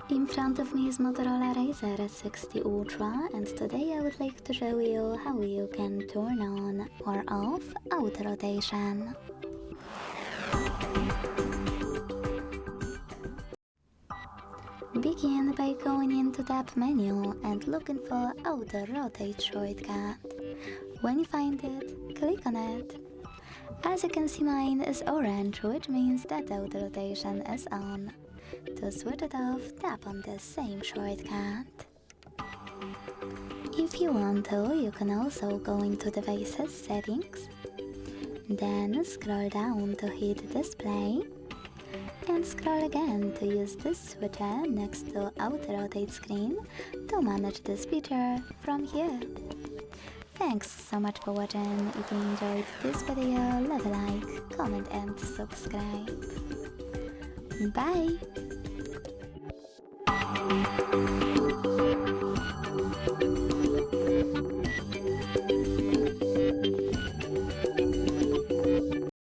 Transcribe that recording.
In front of me is Motorola Razr 60 Ultra, and today I would like to show you how you can turn on or off auto rotation. Begin by going into the app menu and looking for Auto Rotate shortcut. When you find it, click on it. As you can see, mine is orange, which means that auto rotation is on. To switch it off, tap on the same shortcut. If you want to, you can also go into Devices Settings, then scroll down to hit Display, and scroll again to use this switcher next to Auto Rotate screen to manage this feature from here. Thanks so much for watching. If you enjoyed this video, leave a like, comment and subscribe. Bye!